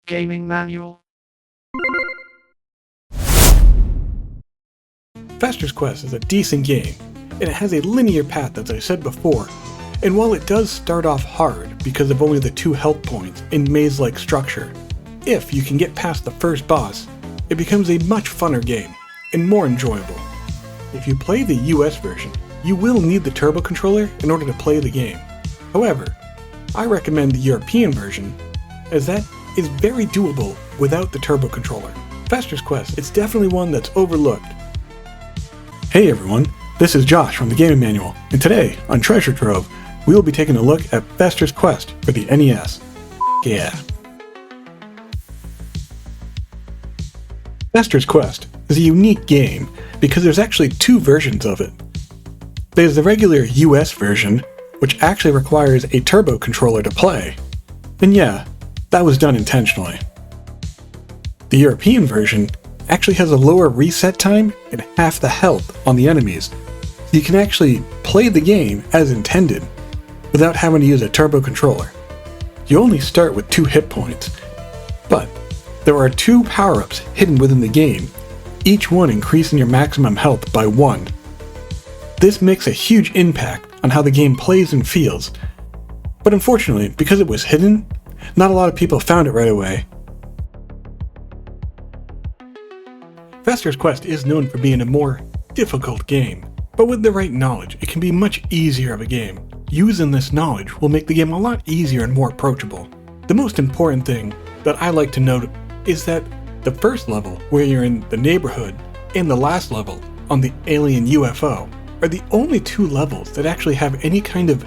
Gaming Manual. Fester's Quest is a decent game, and it has a linear path as I said before, and while it does start off hard because of only the 2 health points in maze-like structure, if you can get past the first boss, it becomes a much funner game, and more enjoyable. If you play the US version, you will need the turbo controller in order to play the game. However, I recommend the European version, as that is very doable without the turbo controller. Fester's Quest is definitely one that's overlooked. Hey everyone, this is Josh from the Gaming Manual, and today on Treasure Trove, we will be taking a look at Fester's Quest for the NES. Yeah. Fester's Quest is a unique game because there's actually 2 versions of it. There's the regular US version, which actually requires a turbo controller to play. And yeah, that was done intentionally. The European version actually has a lower reset time and half the health on the enemies, so you can actually play the game as intended without having to use a turbo controller. You only start with 2 hit points, but there are 2 power-ups hidden within the game, each one increasing your maximum health by 1. This makes a huge impact on how the game plays and feels, but unfortunately, because it was hidden, not a lot of people found it right away. Fester's Quest is known for being a more difficult game, but with the right knowledge, it can be much easier of a game. Using this knowledge will make the game a lot easier and more approachable. The most important thing that I like to note is that the first level, where you're in the neighborhood, and the last level, on the alien UFO, are the only 2 levels that actually have any kind of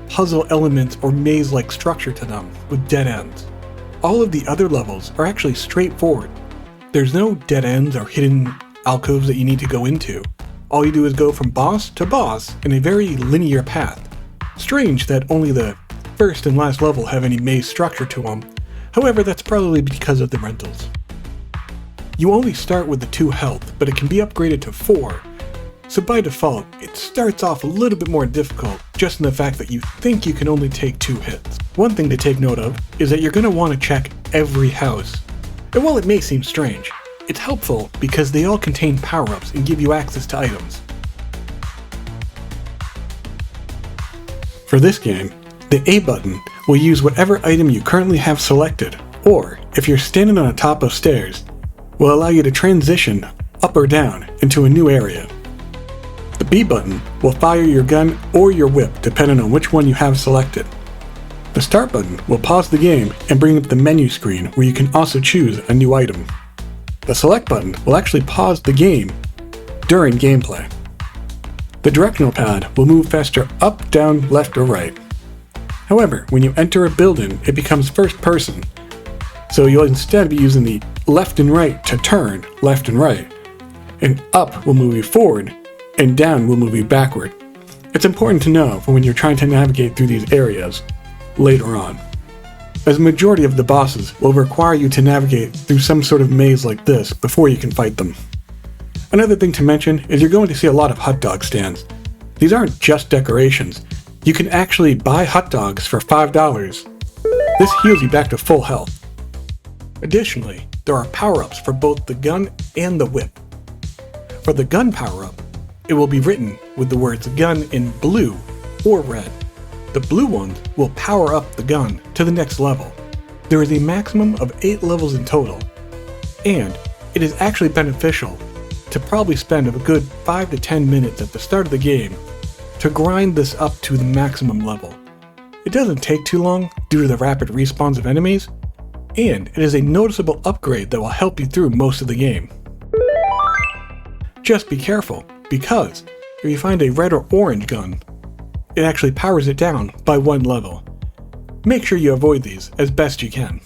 puzzle elements or maze-like structure to them, with dead ends. All of the other levels are actually straightforward. There's no dead ends or hidden alcoves that you need to go into. All you do is go from boss to boss in a very linear path. Strange that only the first and last level have any maze structure to them. However, that's probably because of the rentals. You only start with the 2 health, but it can be upgraded to 4. So by default, it starts off a little bit more difficult, just in the fact that you think you can only take 2 hits. One thing to take note of is that you're going to want to check every house. And while it may seem strange, it's helpful because they all contain power-ups and give you access to items. For this game, the A button will use whatever item you currently have selected, or if you're standing on the top of stairs, will allow you to transition up or down into a new area. The B button will fire your gun or your whip depending on which one you have selected. The Start button will pause the game and bring up the menu screen where you can also choose a new item. The Select button will actually pause the game during gameplay. The directional pad will move Fester up, down, left, or right. However, when you enter a building, it becomes first person, so you'll instead be using the left and right to turn left and right, and up will move you forward, and down will move you backward. It's important to know for when you're trying to navigate through these areas later on, as the majority of the bosses will require you to navigate through some sort of maze like this before you can fight them. Another thing to mention is you're going to see a lot of hot dog stands. These aren't just decorations. You can actually buy hot dogs for $5. This heals you back to full health. Additionally, there are power-ups for both the gun and the whip. For the gun power-up, it will be written with the words gun in blue or red. The blue ones will power up the gun to the next level. There is a maximum of 8 levels in total, and it is actually beneficial to probably spend a good 5 to 10 minutes at the start of the game to grind this up to the maximum level. It doesn't take too long due to the rapid respawns of enemies, and it is a noticeable upgrade that will help you through most of the game. Just be careful, because if you find a red or orange gun, it actually powers it down by 1 level. Make sure you avoid these as best you can.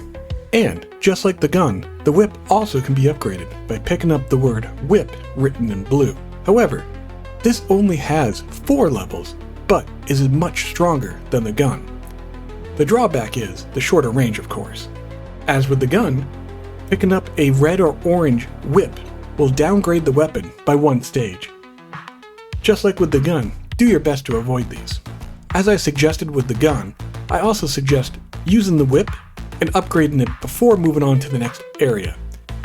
And, just like the gun, the whip also can be upgraded by picking up the word whip written in blue. However, this only has 4 levels, but is much stronger than the gun. The drawback is the shorter range, of course. As with the gun, picking up a red or orange whip will downgrade the weapon by 1 stage. Just like with the gun, do your best to avoid these. As I suggested with the gun, I also suggest using the whip and upgrading it before moving on to the next area.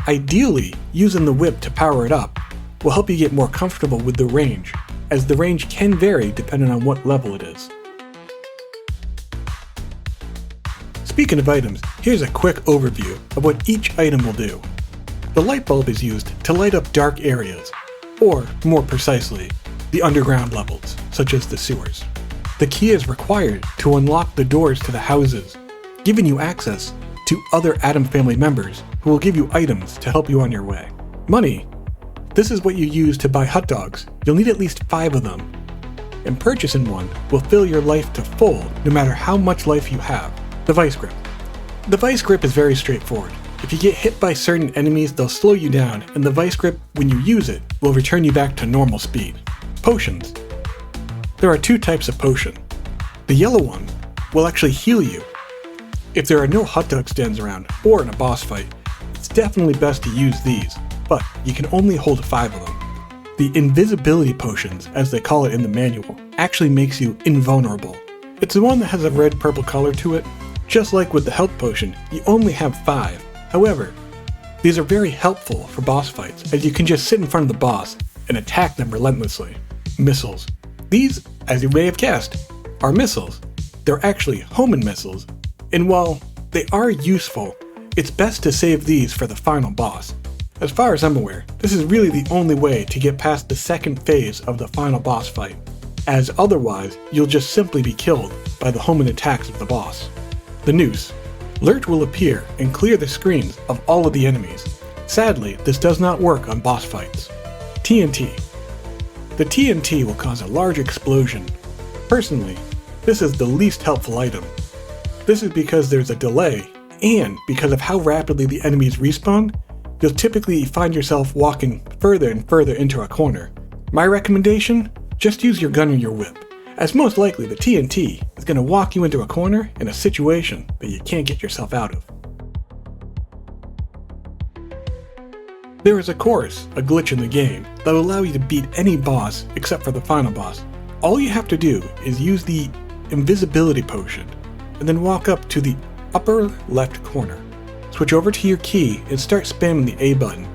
Ideally, using the whip to power it up will help you get more comfortable with the range, as the range can vary depending on what level it is. Speaking of items, here's a quick overview of what each item will do. The light bulb is used to light up dark areas, or more precisely, the underground levels, such as the sewers. The key is required to unlock the doors to the houses, giving you access to other Atom family members who will give you items to help you on your way. Money. This is what you use to buy hot dogs. You'll need at least 5 of them, and purchasing one will fill your life to full no matter how much life you have. The vice grip. The vice grip is very straightforward. If you get hit by certain enemies, they'll slow you down, and the vice grip, when you use it, will return you back to normal speed. Potions. There are 2 types of potion. The yellow one will actually heal you. If there are no hot dog stands around, or in a boss fight, it's definitely best to use these, but you can only hold 5 of them. The invisibility potions, as they call it in the manual, actually makes you invulnerable. It's the one that has a red-purple color to it. Just like with the health potion, you only have 5. However, these are very helpful for boss fights, as you can just sit in front of the boss and attack them relentlessly. Missiles. These, as you may have guessed, are missiles. They're actually homing missiles, and while they are useful, it's best to save these for the final boss. As far as I'm aware, this is really the only way to get past the second phase of the final boss fight, as otherwise you'll just simply be killed by the homing attacks of the boss. The noose. Lurch will appear and clear the screens of all of the enemies. Sadly, this does not work on boss fights. TNT. The TNT will cause a large explosion. Personally, this is the least helpful item. This is because there's a delay, and because of how rapidly the enemies respawn, you'll typically find yourself walking further and further into a corner. My recommendation? Just use your gun or your whip, as most likely the TNT is going to walk you into a corner in a situation that you can't get yourself out of. There is of course a glitch in the game that will allow you to beat any boss except for the final boss. All you have to do is use the invisibility potion and then walk up to the upper left corner. Switch over to your key and start spamming the A button.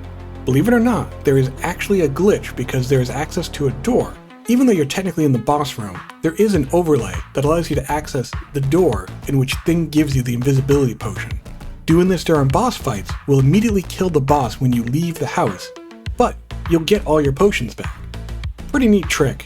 Believe it or not, there is actually a glitch because there is access to a door. Even though you're technically in the boss room, there is an overlay that allows you to access the door in which Thing gives you the invisibility potion. Doing this during boss fights will immediately kill the boss when you leave the house, but you'll get all your potions back. Pretty neat trick.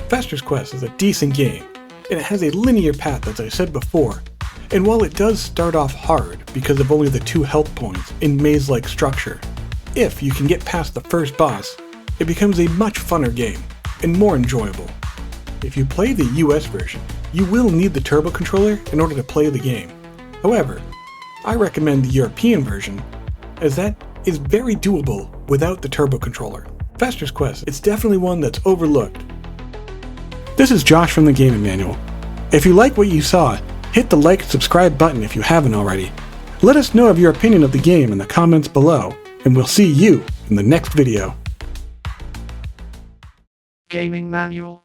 Fester's Quest is a decent game, and it has a linear path as I said before, and while it does start off hard because of only the 2 health points in maze-like structure, if you can get past the first boss, it becomes a much funner game, and more enjoyable. If you play the US version, you will need the turbo controller in order to play the game. However, I recommend the European version, as that is very doable without the turbo controller. Fester's Quest, it's definitely one that's overlooked. This is Josh from the Gaming Manual. If you like what you saw, hit the like and subscribe button if you haven't already. Let us know of your opinion of the game in the comments below, and we'll see you in the next video. Gaming Manual